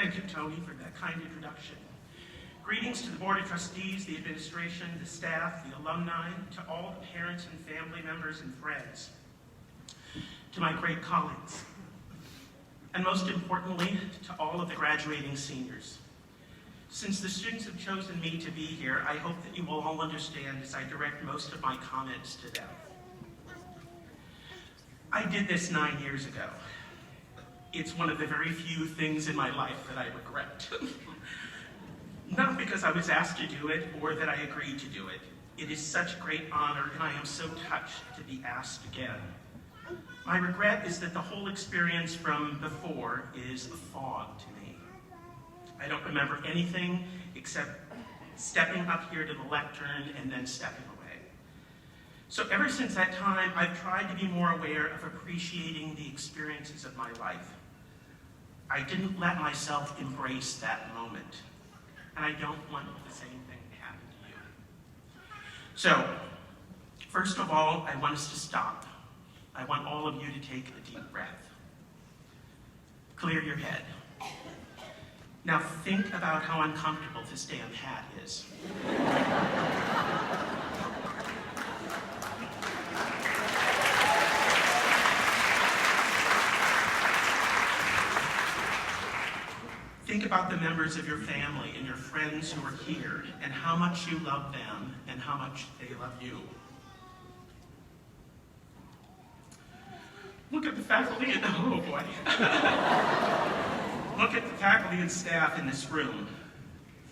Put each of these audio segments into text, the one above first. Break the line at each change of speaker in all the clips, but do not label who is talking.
Thank you, Tony, for that kind introduction. Greetings to the Board of Trustees, the administration, the staff, the alumni, to all the parents and family members and friends, to my great colleagues, and most importantly, to all of the graduating seniors. Since the students have chosen me to be here, I hope that you will all understand as I direct most of my comments to them. I did this 9 years ago. It's one of the very few things in my life that I regret. Not because I was asked to do it or that I agreed to do it. It is such a great honor, and I am so touched to be asked again. My regret is that the whole experience from before is a fog to me. I don't remember anything except stepping up here to the lectern and then stepping away. So ever since that time, I've tried to be more aware of appreciating the experiences of my life. I didn't let myself embrace that moment, and I don't want the same thing to happen to you. So, first of all, I want us to stop. I want all of you to take a deep breath. Clear your head. Now think about how uncomfortable this damn hat is. Think about the members of your family and your friends who are here, and how much you love them and how much they love you. Look at the faculty and, oh boy. Look at the faculty and staff in this room.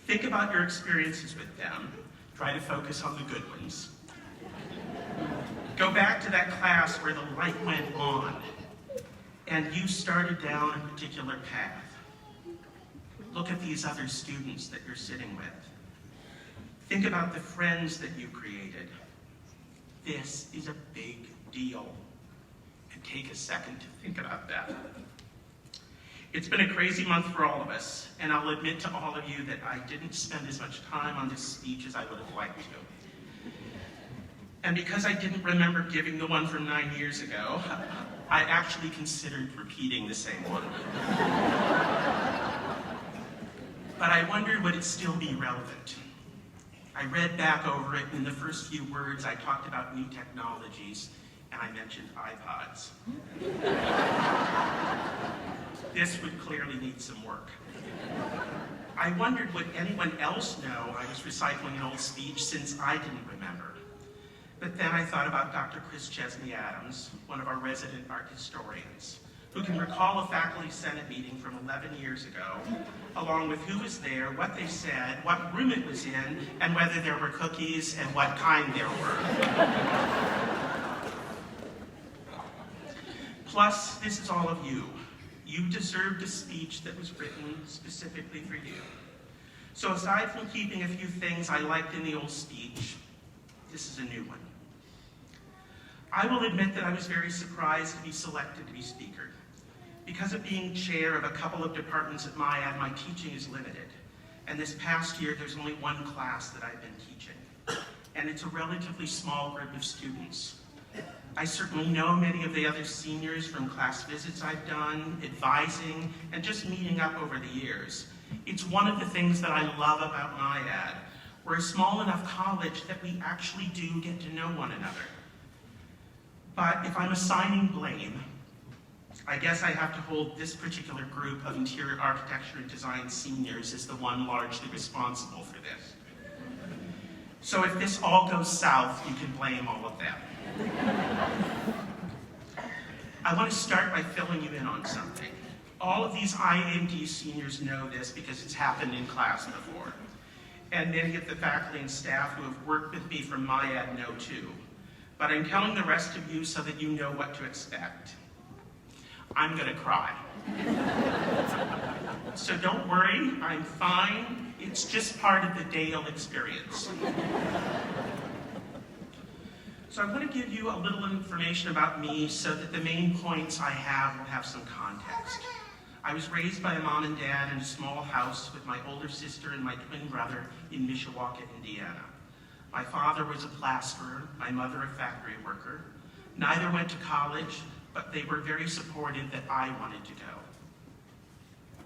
Think about your experiences with them. Try to focus on the good ones. Go back to that class where the light went on and you started down a particular path. Look at these other students that you're sitting with. Think about the friends that you created. This is a big deal. And take a second to think about that. It's been a crazy month for all of us, and I'll admit to all of you that I didn't spend as much time on this speech as I would have liked to. And because I didn't remember giving the one from 9 years ago, I actually considered repeating the same one. But I wondered, would it still be relevant? I read back over it, and in the first few words I talked about new technologies, and I mentioned iPods. This would clearly need some work. I wondered, would anyone else know I was recycling an old speech, since I didn't remember. But then I thought about Dr. Chris Chesney Adams, one of our resident art historians, who can recall a faculty senate meeting from 11 years ago, along with who was there, what they said, what room it was in, and whether there were cookies and what kind there were. Plus, this is all of you. You deserved a speech that was written specifically for you. So aside from keeping a few things I liked in the old speech, this is a new one. I will admit that I was very surprised to be selected to be speaker. Because of being chair of a couple of departments at MIAD, my teaching is limited. And this past year, there's only one class that I've been teaching. And it's a relatively small group of students. I certainly know many of the other seniors from class visits I've done, advising, and just meeting up over the years. It's one of the things that I love about MIAD. We're a small enough college that we actually do get to know one another. But if I'm assigning blame, I guess I have to hold this particular group of interior architecture and design seniors as the one largely responsible for this. So if this all goes south, you can blame all of them. I want to start by filling you in on something. All of these IAMD seniors know this because it's happened in class before. And many of the faculty and staff who have worked with me from MIAD know too. But I'm telling the rest of you so that you know what to expect. I'm gonna cry. So don't worry, I'm fine. It's just part of the Dale experience. So I want to give you a little information about me so that the main points I have will have some context. I was raised by a mom and dad in a small house with my older sister and my twin brother in Mishawaka, Indiana. My father was a plasterer, my mother a factory worker. Neither went to college, but they were very supportive that I wanted to go.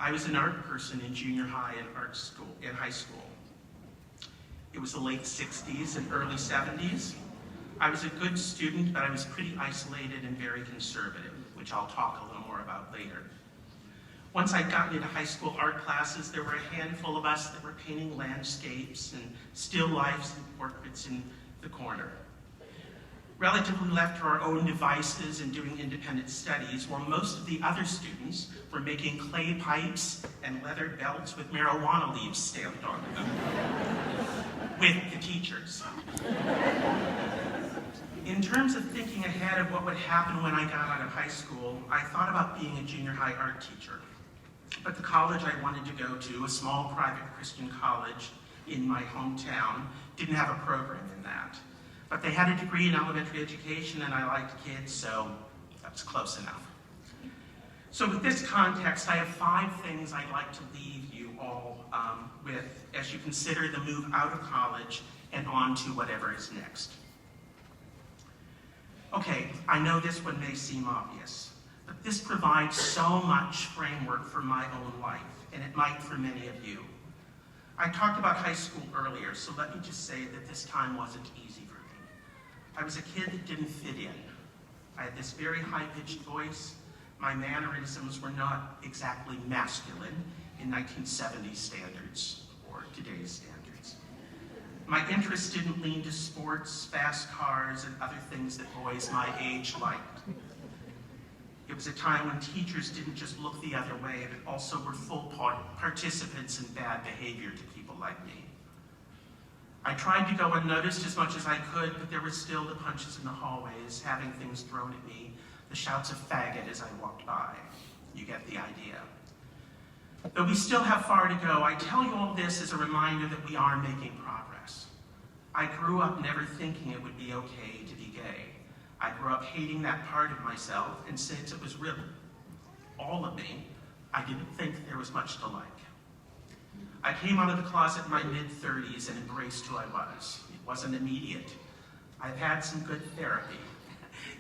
I was an art person in junior high and high school. It was the late 60s and early 70s. I was a good student, but I was pretty isolated and very conservative, which I'll talk a little more about later. Once I'd gotten into high school art classes, there were a handful of us that were painting landscapes and still lifes and portraits in the corner. Relatively left to our own devices and doing independent studies, while most of the other students were making clay pipes and leather belts with marijuana leaves stamped on them, with the teachers. In terms of thinking ahead of what would happen when I got out of high school, I thought about being a junior high art teacher. But the college I wanted to go to, a small private Christian college in my hometown, didn't have a program in that. But they had a degree in elementary education, and I liked kids, so that was close enough. So with this context, I have 5 things I'd like to leave you all with as you consider the move out of college and on to whatever is next. Okay, I know this one may seem obvious, but this provides so much framework for my own life, and it might for many of you. I talked about high school earlier, so let me just say that this time wasn't easy for me. I was a kid that didn't fit in. I had this very high-pitched voice. My mannerisms were not exactly masculine in 1970s standards or today's standards. My interests didn't lean to sports, fast cars, and other things that boys my age liked. It was a time when teachers didn't just look the other way, but also were full participants in bad behavior to people like me. I tried to go unnoticed as much as I could, but there were still the punches in the hallways, having things thrown at me, the shouts of faggot as I walked by. You get the idea. Though we still have far to go, I tell you all this as a reminder that we are making progress. I grew up never thinking it would be okay to be gay. I grew up hating that part of myself, and since it was really all of me, I didn't think there was much to like. I came out of the closet in my mid-30s and embraced who I was. It wasn't immediate. I've had some good therapy,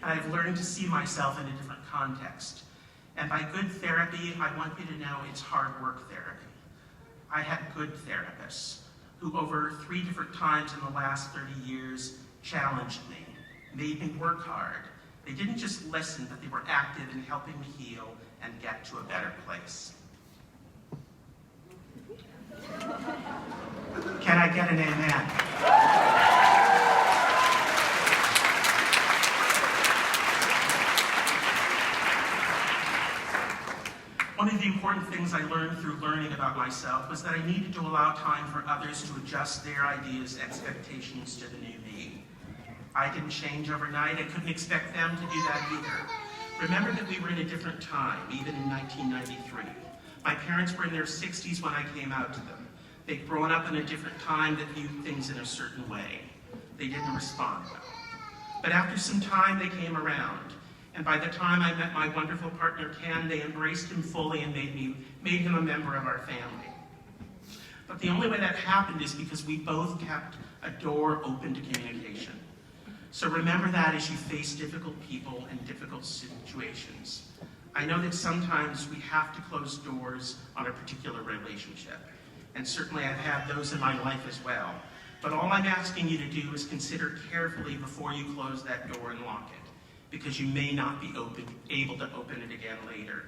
and I've learned to see myself in a different context. And by good therapy, I want you to know it's hard work therapy. I had good therapists who over 3 different times in the last 30 years challenged me, made me work hard. They didn't just listen, but they were active in helping me heal and get to a better place. Can I get an amen? One of the important things I learned through learning about myself was that I needed to allow time for others to adjust their ideas, expectations to the new me. I didn't change overnight. I couldn't expect them to do that either. Remember that we were in a different time, even in 1993. My parents were in their 60s when I came out to them. They'd grown up in a different time that viewed things in a certain way. They didn't respond well. But after some time, they came around. And by the time I met my wonderful partner, Ken, they embraced him fully and made him a member of our family. But the only way that happened is because we both kept a door open to communication. So remember that as you face difficult people and difficult situations. I know that sometimes we have to close doors on a particular relationship. And certainly I've had those in my life as well. But all I'm asking you to do is consider carefully before you close that door and lock it, because you may not be able to open it again later.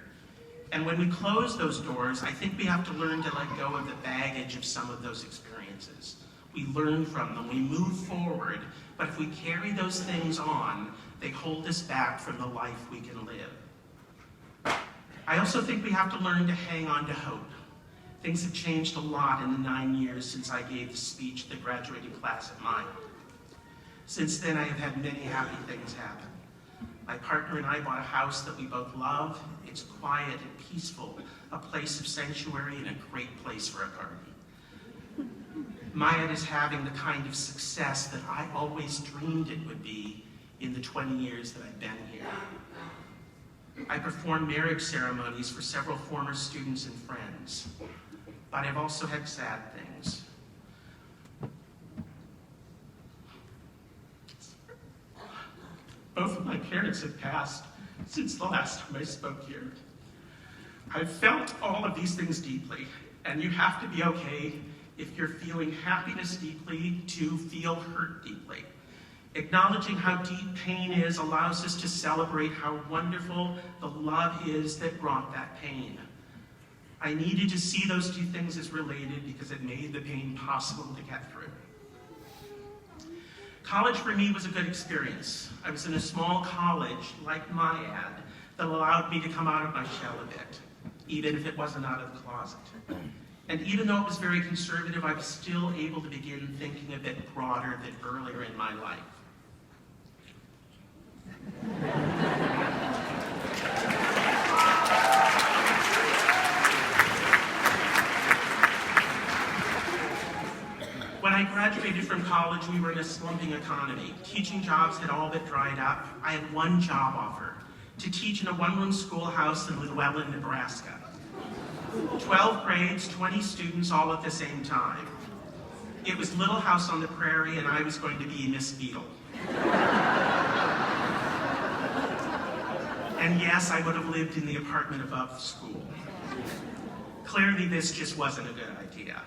And when we close those doors, I think we have to learn to let go of the baggage of some of those experiences. We learn from them, we move forward, but if we carry those things on, they hold us back from the life we can live. I also think we have to learn to hang on to hope. Things have changed a lot in the 9 years since I gave the speech to the graduating class at MIAD. Since then, I have had many happy things happen. My partner and I bought a house that we both love. It's quiet and peaceful, a place of sanctuary and a great place for a garden. MIAD is having the kind of success that I always dreamed it would be in the 20 years that I've been here. I performed marriage ceremonies for several former students and friends, but I've also had sad things. Both of my parents have passed since the last time I spoke here. I've felt all of these things deeply, and you have to be okay if you're feeling happiness deeply to feel hurt deeply. Acknowledging how deep pain is allows us to celebrate how wonderful the love is that brought that pain. I needed to see those two things as related because it made the pain possible to get through. College for me was a good experience. I was in a small college like MIAD that allowed me to come out of my shell a bit, even if it wasn't out of the closet. And even though it was very conservative, I was still able to begin thinking a bit broader than earlier in my life. When I graduated from college, we were in a slumping economy. Teaching jobs had all but dried up. I had one job offer, to teach in a one-room schoolhouse in Llewellyn, Nebraska. 12 grades, 20 students, all at the same time. It was Little House on the Prairie, and I was going to be Miss Beadle. And yes, I would have lived in the apartment above the school. Clearly, this just wasn't a good idea.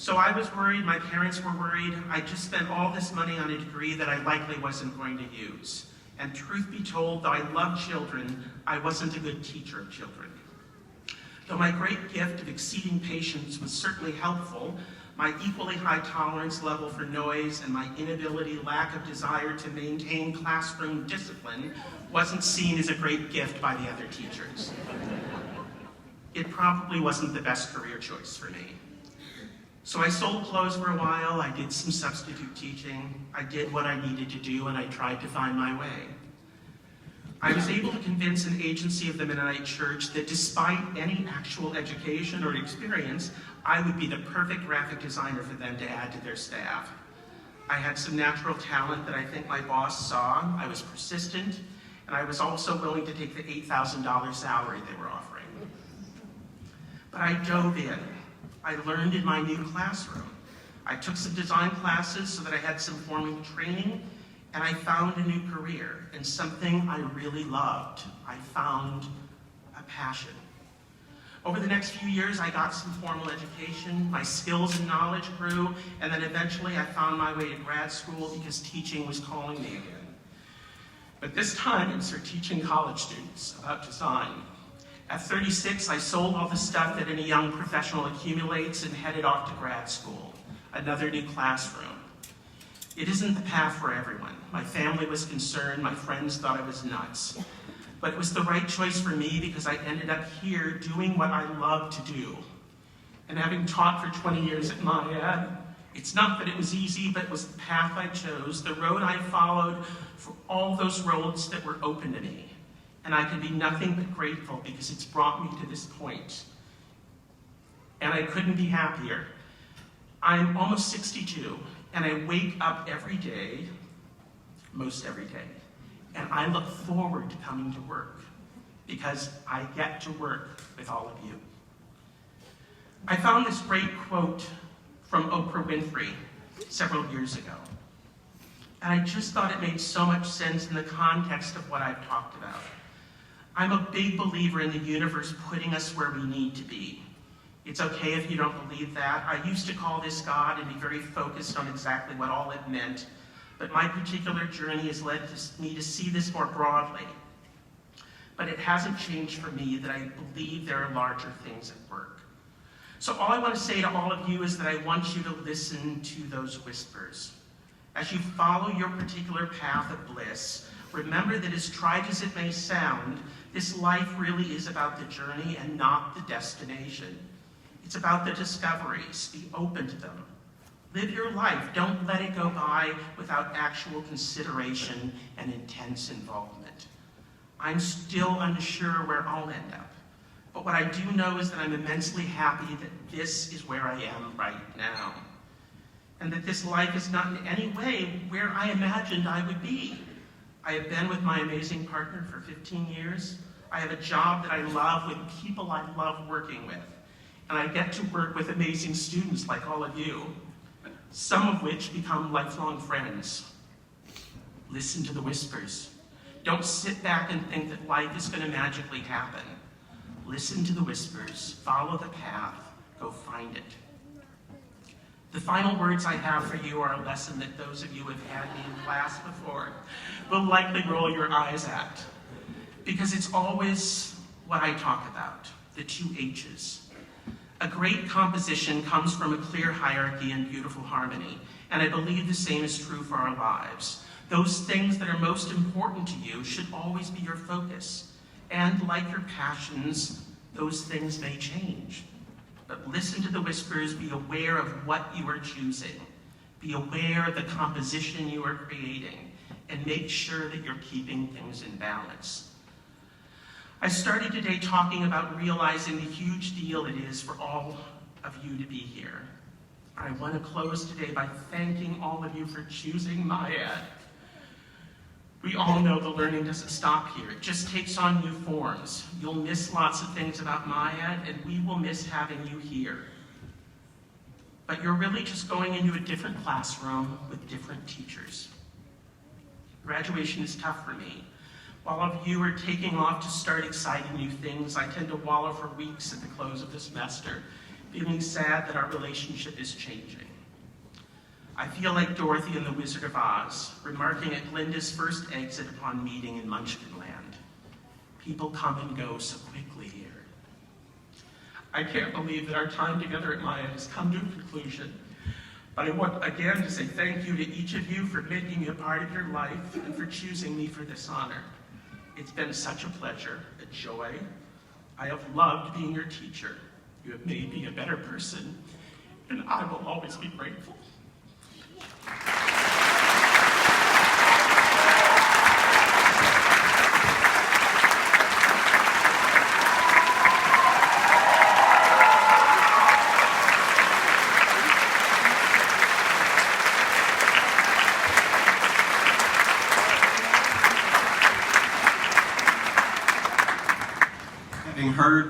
So I was worried, my parents were worried. I just spent all this money on a degree that I likely wasn't going to use. And truth be told, though I loved children, I wasn't a good teacher of children. Though my great gift of exceeding patience was certainly helpful, my equally high tolerance level for noise and my lack of desire to maintain classroom discipline wasn't seen as a great gift by the other teachers. It probably wasn't the best career choice for me. So I sold clothes for a while, I did some substitute teaching, I did what I needed to do, and I tried to find my way. I was able to convince an agency of the Mennonite Church that despite any actual education or experience, I would be the perfect graphic designer for them to add to their staff. I had some natural talent that I think my boss saw, I was persistent, and I was also willing to take the $8,000 salary they were offering. But I dove in. I learned in my new classroom. I took some design classes so that I had some formal training, and I found a new career and something I really loved. I found a passion. Over the next few years, I got some formal education, my skills and knowledge grew, and then eventually I found my way to grad school because teaching was calling me again. But this time, it's for teaching college students about design. At 36, I sold all the stuff that any young professional accumulates and headed off to grad school, another new classroom. It isn't the path for everyone. My family was concerned, my friends thought I was nuts. But it was the right choice for me because I ended up here doing what I love to do. And having taught for 20 years at MIAD, it's not that it was easy, but it was the path I chose, the road I followed for all those roads that were open to me. And I can be nothing but grateful because it's brought me to this point. And I couldn't be happier. I'm almost 62, and I wake up every day, most every day, and I look forward to coming to work because I get to work with all of you. I found this great quote from Oprah Winfrey several years ago, and I just thought it made so much sense in the context of what I've talked about. I'm a big believer in the universe putting us where we need to be. It's okay if you don't believe that. I used to call this God and be very focused on exactly what all it meant, but my particular journey has led me to see this more broadly. But it hasn't changed for me that I believe there are larger things at work. So all I want to say to all of you is that I want you to listen to those whispers. As you follow your particular path of bliss, remember that as trite as it may sound, this life really is about the journey and not the destination. It's about the discoveries. Be open to them. Live your life. Don't let it go by without actual consideration and intense involvement. I'm still unsure where I'll end up. But what I do know is that I'm immensely happy that this is where I am right now. And that this life is not in any way where I imagined I would be. I have been with my amazing partner for 15 years. I have a job that I love with people I love working with. And I get to work with amazing students like all of you, some of which become lifelong friends. Listen to the whispers. Don't sit back and think that life is going to magically happen. Listen to the whispers, follow the path, go find it. The final words I have for you are a lesson that those of you who have had me in class before will likely roll your eyes at, because it's always what I talk about, the 2 H's. A great composition comes from a clear hierarchy and beautiful harmony, and I believe the same is true for our lives. Those things that are most important to you should always be your focus, and like your passions, those things may change. But listen to the whispers, be aware of what you are choosing, be aware of the composition you are creating, and make sure that you're keeping things in balance. I started today talking about realizing the huge deal it is for all of you to be here. I want to close today by thanking all of you for choosing MIAD. We all know the learning doesn't stop here. It just takes on new forms. You'll miss lots of things about MIAD, and we will miss having you here. But you're really just going into a different classroom with different teachers. Graduation is tough for me. While all of you are taking off to start exciting new things, I tend to wallow for weeks at the close of the semester, feeling sad that our relationship is changing. I feel like Dorothy in The Wizard of Oz, remarking at Glinda's first exit upon meeting in Munchkinland. People come and go so quickly here. I can't believe that our time together at MIAD has come to a conclusion, but I want again to say thank you to each of you for making me a part of your life and for choosing me for this honor. It's been such a pleasure, a joy. I have loved being your teacher. You have made me a better person, and I will always be grateful.
Having heard